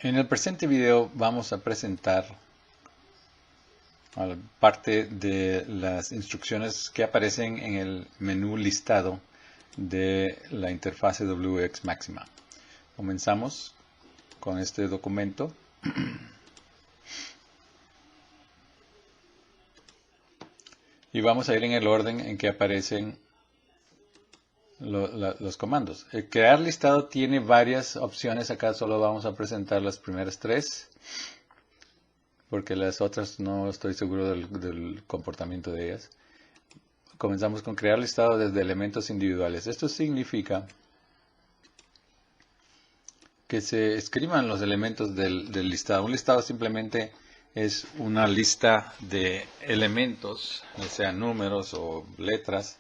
En el presente video vamos a presentar parte de las instrucciones que aparecen en el menú listado de la interfase WX Maxima. Comenzamos con este documento. Y vamos a ir en el orden en que aparecen los comandos. El crear listado tiene varias opciones. Acá solo vamos a presentar las primeras tres, porque las otras no estoy seguro del comportamiento de ellas. Comenzamos con crear listado desde elementos individuales. Esto significa que se escriban los elementos del listado. Un listado simplemente es una lista de elementos, ya sean números o letras,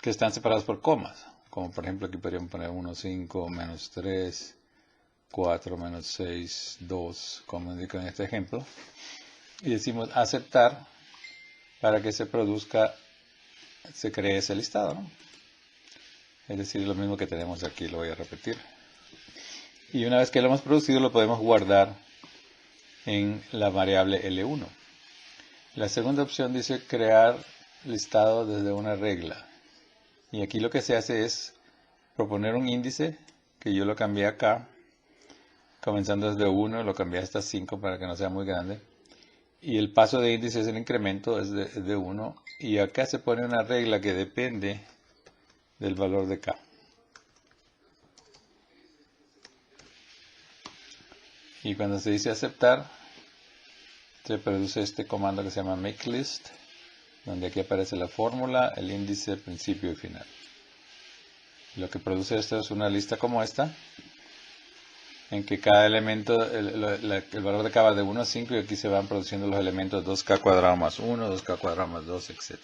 que están separados por comas. Como por ejemplo aquí podríamos poner 1, 5, menos 3, 4, menos 6, 2, como indico en este ejemplo. Y decimos aceptar para que se cree ese listado, ¿no? Es decir, lo mismo que tenemos aquí, lo voy a repetir. Y una vez que lo hemos producido, lo podemos guardar en la variable L1. La segunda opción dice crear listado desde una regla. Y aquí lo que se hace es proponer un índice, que yo lo cambié acá, comenzando desde 1, lo cambié hasta 5 para que no sea muy grande. Y el paso de índice es el incremento, es de 1. Y acá se pone una regla que depende del valor de K. Y cuando se dice aceptar, se produce este comando que se llama makeList, donde aquí aparece la fórmula, el índice, principio y final. Lo que produce esto es una lista como esta, en que cada elemento, el valor de K va de 1 a 5 y aquí se van produciendo los elementos 2K cuadrado más 1, 2K cuadrado más 2, etc.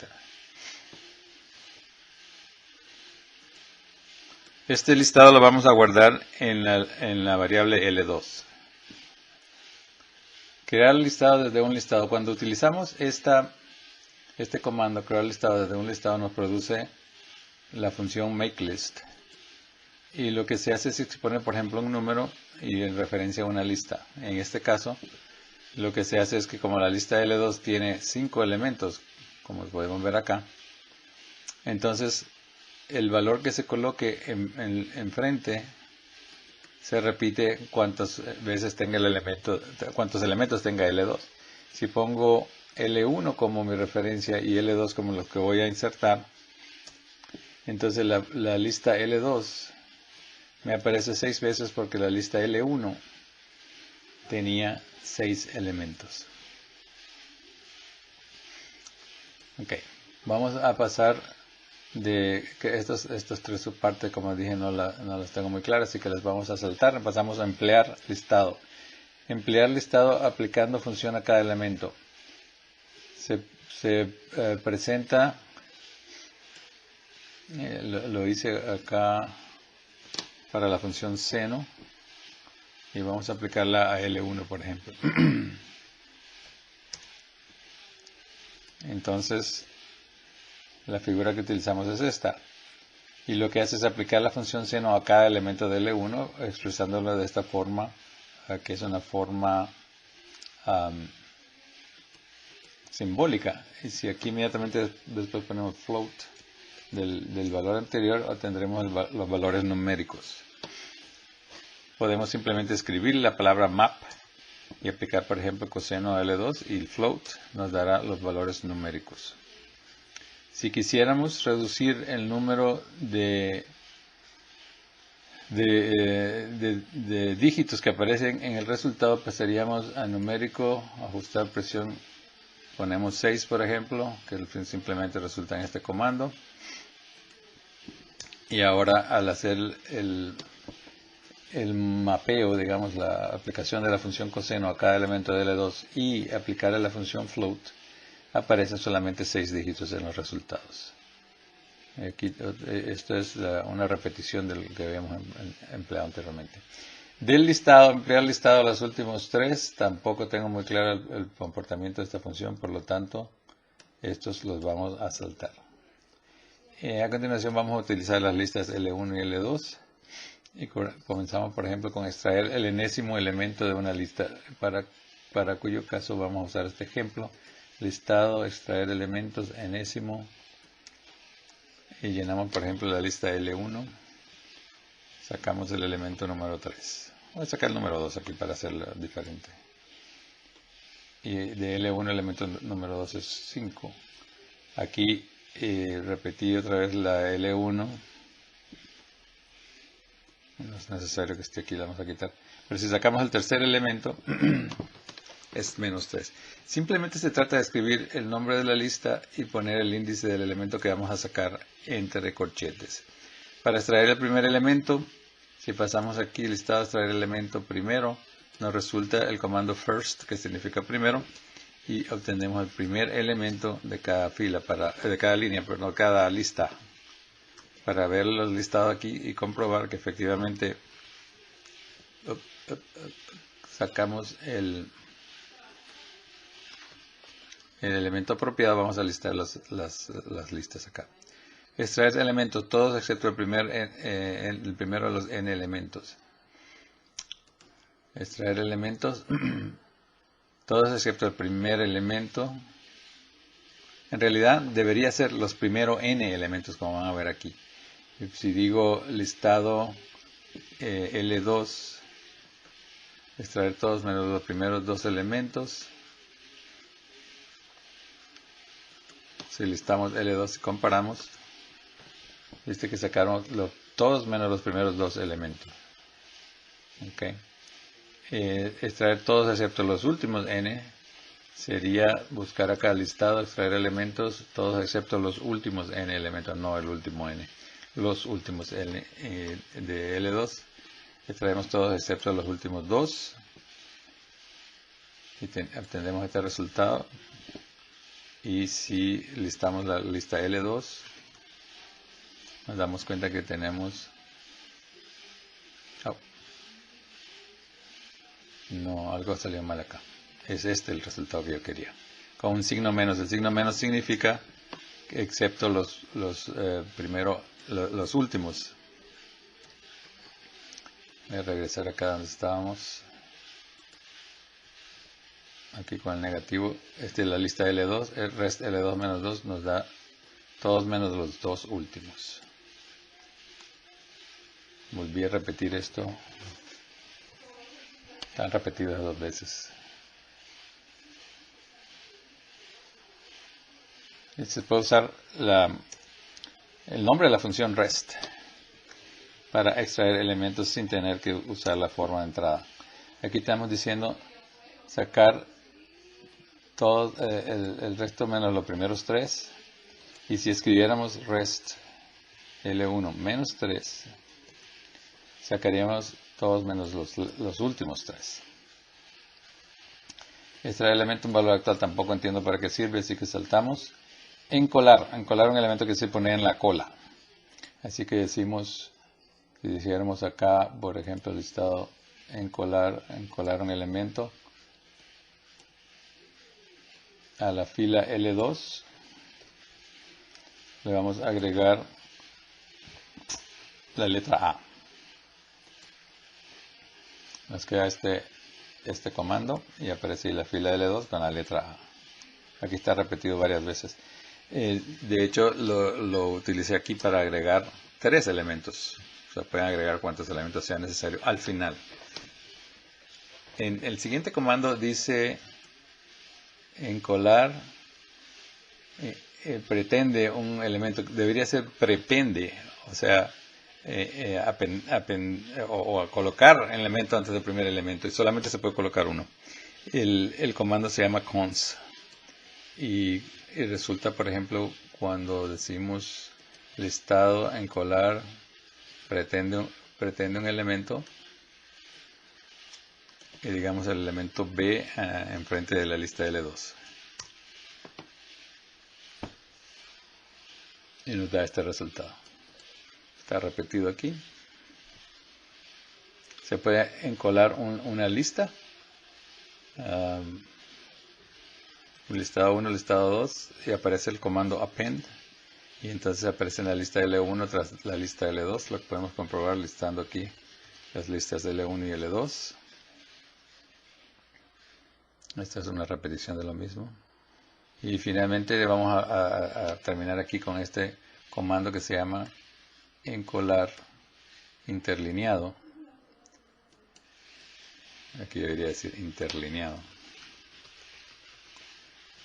Este listado lo vamos a guardar en la variable L2. Crear listado desde un listado. Cuando utilizamos este comando, crear listado desde un listado, nos produce la función makeList. Y lo que se hace es exponer, por ejemplo, un número y en referencia a una lista. En este caso, lo que se hace es que como la lista L2 tiene 5 elementos, como podemos ver acá, entonces el valor que se coloque enfrente se repite cuántas veces tenga el elemento, cuántos elementos tenga L2. Si pongo L1 como mi referencia y L2 como los que voy a insertar, entonces la lista L2 me aparece 6 veces porque la lista L1 tenía 6 elementos. Ok, vamos a pasar de que estas tres subpartes, como dije, no las tengo muy claras, así que las vamos a saltar. Pasamos a emplear listado. Emplear listado aplicando función a cada elemento. Se presenta, lo hice acá para la función seno, y vamos a aplicarla a L1, por ejemplo. Entonces, la figura que utilizamos es esta. Y lo que hace es aplicar la función seno a cada elemento de L1, expresándolo de esta forma, que es una forma simbólica. Y si aquí inmediatamente después ponemos float del valor anterior, obtendremos los valores numéricos. Podemos simplemente escribir la palabra map y aplicar, por ejemplo, coseno a L2 y el float nos dará los valores numéricos. Si quisiéramos reducir el número de dígitos que aparecen en el resultado, pasaríamos a numérico, ajustar presión, ponemos 6 por ejemplo, que simplemente resulta en este comando. Y ahora al hacer el mapeo, digamos, la aplicación de la función coseno a cada elemento de L2 y aplicar a la función float, aparecen solamente 6 dígitos en los resultados. Aquí, esto es una repetición de lo que habíamos empleado anteriormente. Del listado, emplear listado los últimos 3, tampoco tengo muy claro el comportamiento de esta función, por lo tanto, estos los vamos a saltar. A continuación vamos a utilizar las listas L1 y L2. Y comenzamos, por ejemplo, con extraer el enésimo elemento de una lista, para cuyo caso vamos a usar este ejemplo. Listado, extraer elementos, enésimo. Y llenamos, por ejemplo, la lista L1. Sacamos el elemento número 3. Voy a sacar el número 2 aquí para hacerlo diferente. Y de L1 el elemento número 2 es 5. Aquí repetí otra vez la L1. No es necesario que esté aquí, la vamos a quitar. Pero si sacamos el tercer elemento, es menos 3. Simplemente se trata de escribir el nombre de la lista y poner el índice del elemento que vamos a sacar entre corchetes. Para extraer el primer elemento, si pasamos aquí listado, extraer elemento primero, nos resulta el comando first, que significa primero, y obtenemos el primer elemento de cada fila, de cada línea, pero no cada lista. Para verlo listado aquí y comprobar que efectivamente sacamos el elemento apropiado, vamos a listar las listas acá. Extraer elementos, todos excepto el primero de los n elementos. Extraer elementos, todos excepto el primer elemento. En realidad debería ser los primeros n elementos, como van a ver aquí. Si digo listado L2, extraer todos menos los primeros dos elementos. Si listamos L2 y comparamos, viste que sacaron todos menos los primeros dos elementos. Okay. Extraer todos excepto los últimos n sería buscar acá listado, extraer elementos, todos excepto los últimos n elementos, no el último n. Los últimos n de L2, extraemos todos excepto los últimos dos y obtenemos este resultado. Y si listamos la lista L2, nos damos cuenta que tenemos no, algo salió mal acá. Es este el resultado que yo quería, con un signo menos. El signo menos significa que excepto los últimos. Voy a regresar acá donde estábamos. Aquí con el negativo. Esta es la lista L2. El rest L2 menos 2 nos da todos menos los dos últimos. Volví a repetir esto. Están repetidas dos veces. Y se puede usar el nombre de la función rest para extraer elementos sin tener que usar la forma de entrada. Aquí estamos diciendo sacar todo el resto menos los primeros tres. Y si escribiéramos rest L1 menos 3, sacaríamos todos menos los últimos tres. Extraer elemento un valor actual tampoco entiendo para qué sirve, así que saltamos. Encolar un elemento que se pone en la cola. Así que decimos, si dijéramos acá, por ejemplo, listado encolar un elemento a la fila L2, le vamos a agregar la letra A. Nos queda este comando y aparece la fila L2 con la letra A. Aquí está repetido varias veces. De hecho, lo utilicé aquí para agregar 3 elementos. O sea, pueden agregar cuantos elementos sea necesario al final. En el siguiente comando dice encolar, pretende un elemento, debería ser prepende, o sea, o colocar el elemento antes del primer elemento, y solamente se puede colocar uno. El comando se llama cons. Y resulta, por ejemplo, cuando decimos listado encolar pretende un elemento, y digamos el elemento B enfrente de la lista L2. Y nos da este resultado. Está repetido aquí. Se puede encolar una lista. Listado 1, listado 2. Y aparece el comando append. Y entonces aparece en la lista L1 tras la lista L2, lo que podemos comprobar listando aquí las listas L1 y L2. Esta es una repetición de lo mismo. Y finalmente vamos a terminar aquí con este comando que se llama encolar interlineado. Aquí debería decir interlineado.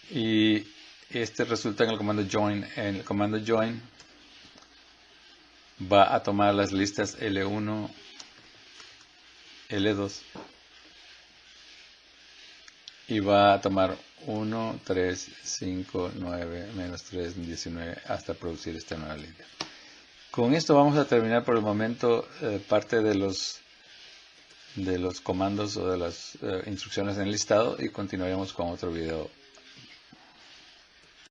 Y este resulta en el comando join. En el comando join va a tomar las listas L1, L2 y va a tomar 1, 3, 5, 9, menos 3, 19 hasta producir esta nueva línea. Con esto vamos a terminar por el momento parte de los comandos o de las instrucciones en el listado y continuaremos con otro video